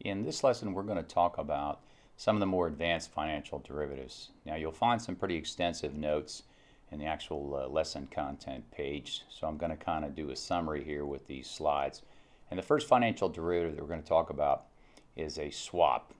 In this lesson, we're going to talk about some of the more advanced financial derivatives. Now, you'll find some pretty extensive notes in the actual lesson content page, so I'm going to kind of do a summary here with these slides. And the first financial derivative that we're going to talk about is a swap.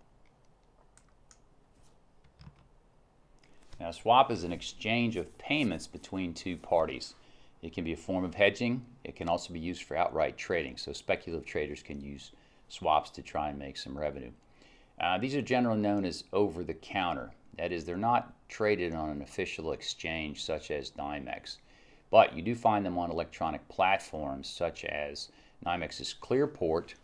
Now, a swap is an exchange of payments between two parties. It can be a form of hedging. It can also be used for outright trading, so speculative traders can use swaps to try and make some revenue. These are generally known as over-the-counter. That is, they're not traded on an official exchange such as NYMEX, but you do find them on electronic platforms such as NYMEX's Clearport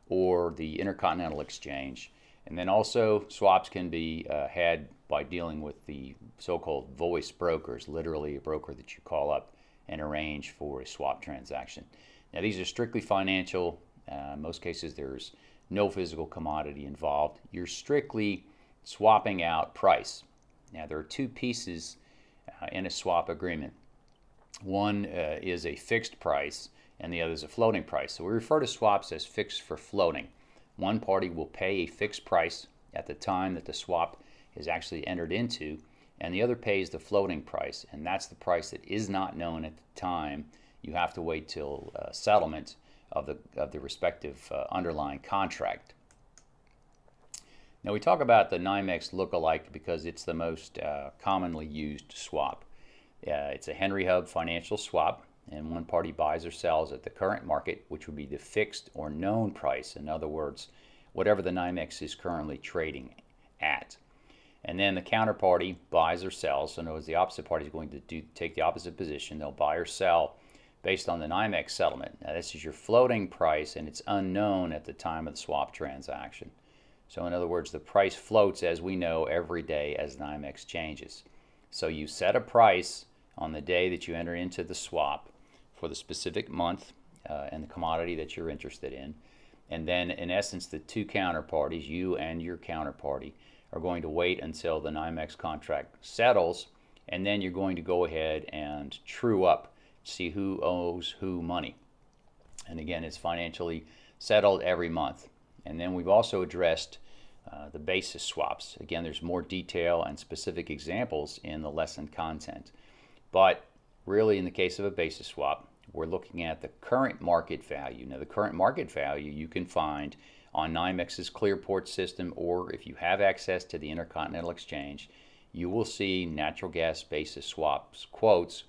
or the Intercontinental Exchange. And then also swaps can be had by dealing with the so-called voice brokers, literally a broker that you call up and arrange for a swap transaction. Now, these are strictly financial. In most cases, there's no physical commodity involved. You're strictly swapping out price. Now, there are two pieces in a swap agreement. One is a fixed price and the other is a floating price. So we refer to swaps as fixed for floating. One party will pay a fixed price at the time that the swap is actually entered into, and the other pays the floating price, and that's the price that is not known at the time. You have to wait till settlement of the respective underlying contract. Now, we talk about the NYMEX lookalike because it's the most commonly used swap. It's a Henry Hub financial swap, and one party buys or sells at the current market, which would be the fixed or known price. In other words, whatever the NYMEX is currently trading at. And then the counterparty buys or sells. So in other words, the opposite party is going to take the opposite position. They'll buy or sell based on the NYMEX settlement. Now, this is your floating price, and it's unknown at the time of the swap transaction. So in other words, the price floats, as we know, every day as NYMEX changes. So you set a price on the day that you enter into the swap for the specific month and the commodity that you're interested in. And then, in essence, the two counterparties, you and your counterparty, are going to wait until the NYMEX contract settles, and then you're going to go ahead and true up, see who owes who money. And again, it's financially settled every month. And then we've also addressed the basis swaps. Again, there's more detail and specific examples in the lesson content. But really, in the case of a basis swap, we're looking at the current market value. Now, the current market value you can find on NYMEX's Clearport system, or if you have access to the Intercontinental Exchange, you will see natural gas basis swaps quotes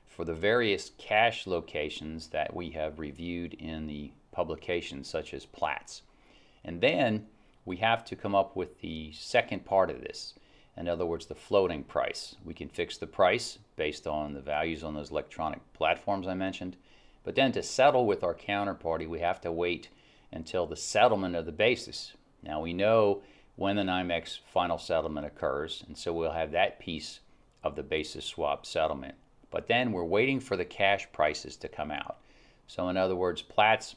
for the various cash locations that we have reviewed in the publications, such as Platts. And then we have to come up with the second part of this. In other words, the floating price. We can fix the price based on the values on those electronic platforms I mentioned. But then to settle with our counterparty, we have to wait until the settlement of the basis. Now, we know when the NYMEX final settlement occurs, and so we'll have that piece of the basis swap settlement. But then we're waiting for the cash prices to come out. So in other words, Platts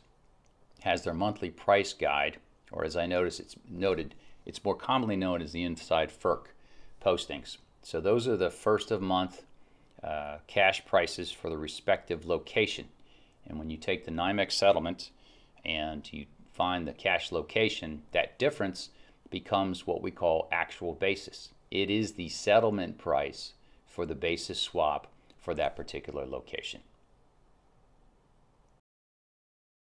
has their monthly price guide, or as I noticed, it's more commonly known as the Inside FERC postings. So those are the first of month cash prices for the respective location. And when you take the NYMEX settlement and you find the cash location, that difference becomes what we call actual basis. It is the settlement price for the basis swap for that particular location.